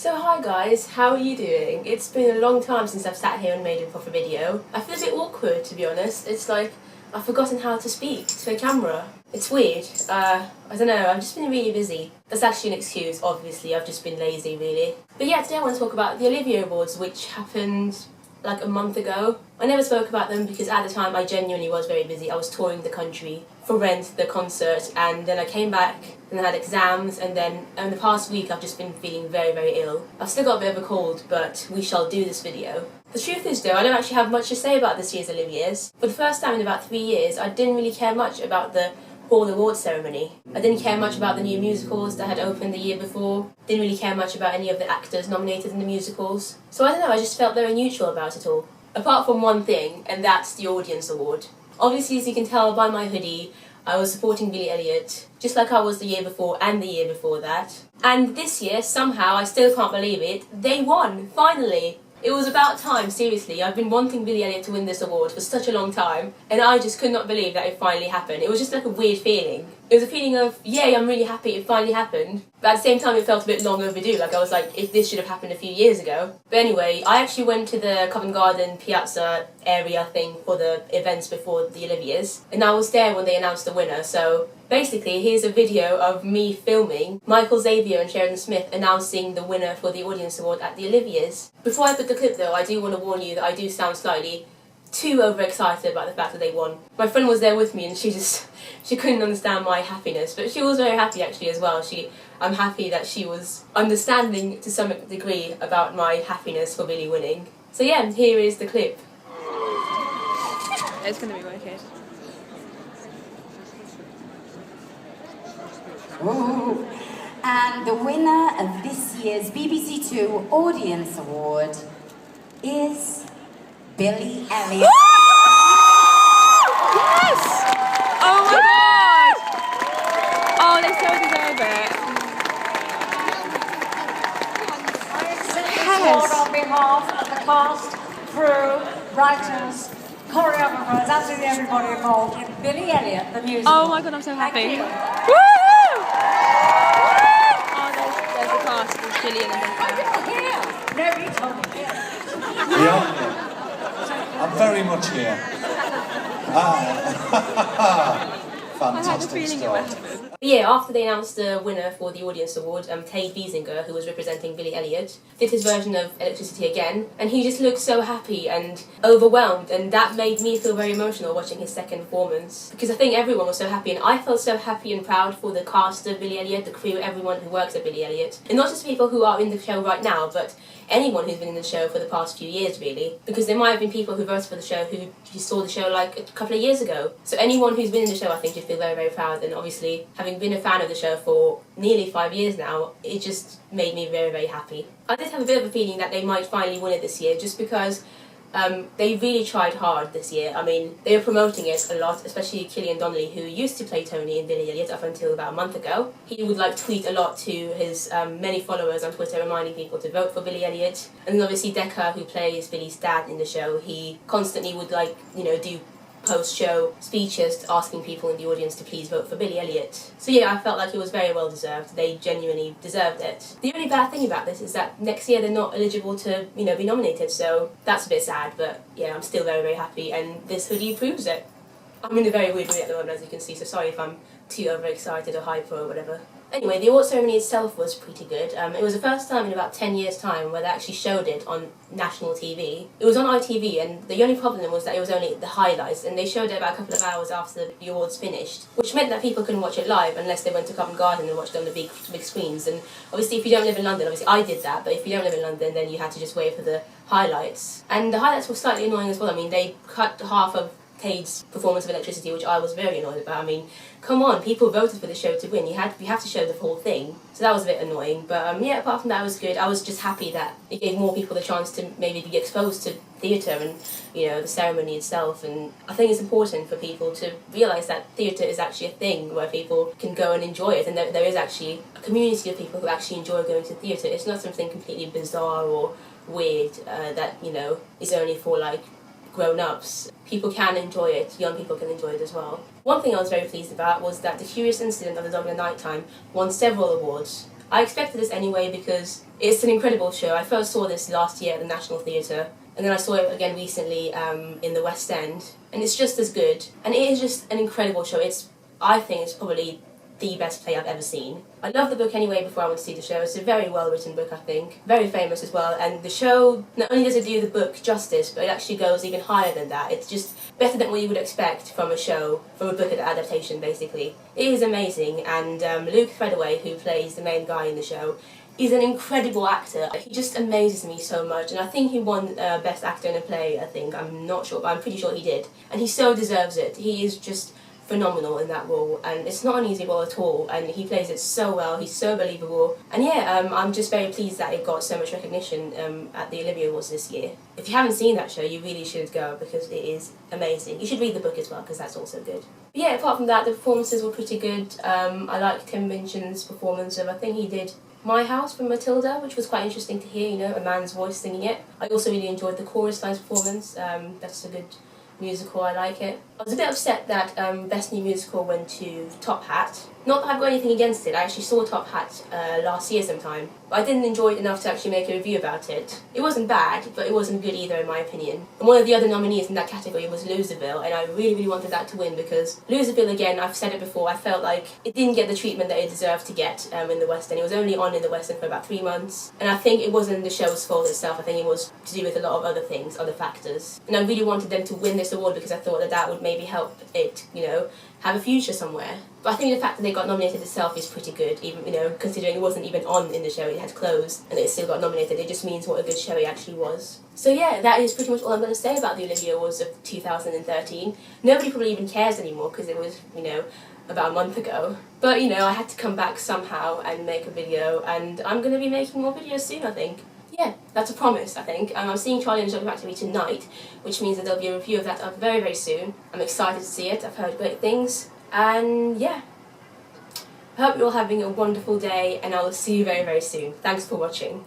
So hi guys, how are you doing? It's been a long time since I've sat here and made a proper video. I feel a bit awkward, to be honest. It's like I've forgotten how to speak to a camera. It's weird. I don't know, I've just been really busy. That's actually an excuse, obviously. I've just been lazy, really. But yeah, today I want to talk about the Olivier Awards, which happened like a month ago. I never spoke about them because at the time I genuinely was very busy. I was touring the country for Rent, the concert, and then I came back and I had exams, and then in the past week I've just been feeling very, very ill. I've still got a bit of a cold, but we shall do this video. The truth is though, I don't actually have much to say about this year's Olivier's. For the first time in about 3 years, I didn't really care much about the whole awards ceremony. I didn't care much about the new musicals that had opened the year before. Didn't really care much about any of the actors nominated in the musicals. So I don't know, I just felt very neutral about it all. Apart from one thing, and that's the audience award. Obviously, as you can tell by my hoodie, I was supporting Billy Elliot, just like I was the year before and the year before that. And this year, somehow, I still can't believe it, they won, finally! It was about time, seriously. I've been wanting Billy Elliot to win this award for such a long time, and I just could not believe that it finally happened. It was just like a weird feeling. It was a feeling of, yay, I'm really happy it finally happened. But at the same time, it felt a bit long overdue. Like, I was like, if this should have happened a few years ago. But anyway, I actually went to the Covent Garden Piazza area thing for the events before the Olivier's, and I was there when they announced the winner, so basically, here's a video of me filming Michael Xavier and Sheridan Smith announcing the winner for the Audience Award at the Olivier's. Before I put the clip though, I do want to warn you that I do sound slightly too overexcited about the fact that they won. My friend was there with me and she couldn't understand my happiness, but she was very happy actually as well. I'm happy that she was understanding to some degree about my happiness for Billy winning. So yeah, here is the clip. It's going to be wicked. Ooh. And the winner of this year's BBC Two Audience Award is Billy Elliot. Yes! Oh my god! Oh, they so deserve it. I accept this award on behalf of the cast, crew, writers, choreographers, absolutely everybody involved in Billy Elliot, the musical. Oh my god, I'm so happy. Thank you. Woo! Oh, there's the cast. There's Gillian and then Nobody told me. Yeah, I'm very much here. Fantastic I had a feeling it would start. happen. But yeah, after they announced the winner for the Audience Award, Tate Biesinger, who was representing Billy Elliot, did his version of Electricity again, and he just looked so happy and overwhelmed, and that made me feel very emotional watching his second performance, because I think everyone was so happy, and I felt so happy and proud for the cast of Billy Elliot, the crew, everyone who works at Billy Elliot, and not just people who are in the show right now, but anyone who's been in the show for the past few years, really, because there might have been people who voted for the show who saw the show like a couple of years ago. So anyone who's been in the show, I think, should feel very, very proud, and obviously, having been a fan of the show for nearly 5 years now, it just made me very, very happy. I did have a bit of a feeling that they might finally win it this year, just because they really tried hard this year. I mean, they were promoting it a lot, especially Killian Donnelly, who used to play Tony in Billy Elliot up until about a month ago. He would like tweet a lot to his many followers on Twitter, reminding people to vote for Billy Elliot. And then obviously Decker, who plays Billy's dad in the show, he constantly would do post-show speeches asking people in the audience to please vote for Billy Elliot. So yeah, I felt like it was very well deserved. They genuinely deserved it. The only bad thing about this is that next year they're not eligible to, be nominated, so that's a bit sad, but yeah, I'm still very, very happy, and this hoodie proves it. I'm in a very weird mood at the moment, as you can see, so sorry if I'm too overexcited or hyper or whatever. Anyway, the award ceremony itself was pretty good. It was the first time in about 10 years' time where they actually showed it on national TV. It was on ITV, and the only problem was that it was only the highlights, and they showed it about a couple of hours after the awards finished, which meant that people couldn't watch it live unless they went to Covent Garden and watched it on the big screens. And obviously, if you don't live in London, obviously I did that, but if you don't live in London, then you had to just wait for the highlights. And the highlights were slightly annoying as well. I mean, they cut half of Tate's performance of Electricity, which I was very annoyed about. I mean, come on, people voted for the show to win. You have to show the whole thing. So that was a bit annoying. But yeah, apart from that, it was good. I was just happy that it gave more people the chance to maybe be exposed to theatre and, the ceremony itself. And I think it's important for people to realise that theatre is actually a thing where people can go and enjoy it. And there is actually a community of people who actually enjoy going to theatre. It's not something completely bizarre or weird that, is only for, grown-ups. People can enjoy it, young people can enjoy it as well. One thing I was very pleased about was that The Curious Incident of the Dog in the Nighttime won several awards. I expected this anyway because it's an incredible show. I first saw this last year at the National Theatre, and then I saw it again recently in the West End, and it's just as good. And it is just an incredible show. I think it's probably the best play I've ever seen. I loved the book anyway before I went to see the show. It's a very well written book, I think. Very famous as well, and the show, not only does it do the book justice, but it actually goes even higher than that. It's just better than what you would expect from a show, from a book adaptation basically. It is amazing, and Luke Threadaway, who plays the main guy in the show, he's an incredible actor. He just amazes me so much, and I think he won Best Actor in a Play, I think. I'm not sure, but I'm pretty sure he did. And he so deserves it. He is just phenomenal in that role, and it's not an easy role at all, and he plays it so well. He's so believable, and yeah, I'm just very pleased that it got so much recognition at the Olivier Awards this year. If you haven't seen that show, you really should go, because it is amazing. You should read the book as well, because that's also good. But yeah, apart from that, the performances were pretty good. I liked Tim Minchin's performance of, I think he did My House from Matilda, which was quite interesting to hear, you know, a man's voice singing it. I also really enjoyed the chorus line's performance. That's a good musical, I like it. I was a bit upset that Best New Musical went to Top Hat. Not that I've got anything against it, I actually saw Top Hat last year sometime, but I didn't enjoy it enough to actually make a review about it. It wasn't bad, but it wasn't good either in my opinion. And one of the other nominees in that category was Loserville, and I really wanted that to win, because Loserville, again, I've said it before, I felt like it didn't get the treatment that it deserved to get in the West End. It was only on in the West End for about 3 months, and I think it wasn't the show's fault itself. I think it was to do with a lot of other things, other factors. And I really wanted them to win this award because I thought that that would maybe help it, you know, have a future somewhere. But I think the fact that they got nominated itself is pretty good, even, you know, considering it wasn't even on in the show, it had closed, and it still got nominated. It just means what a good show it actually was. So yeah, that is pretty much all I'm going to say about the Olivier Awards of 2013. Nobody probably even cares anymore, because it was, you know, about a month ago. But, you know, I had to come back somehow and make a video, and I'm going to be making more videos soon, I think. Yeah, that's a promise, I think. I'm seeing Charlie and the Chocolate Factory tonight, which means that there'll be a review of that up very soon. I'm excited to see it. I've heard great things. And yeah, I hope you're all having a wonderful day, and I will see you very soon. Thanks for watching.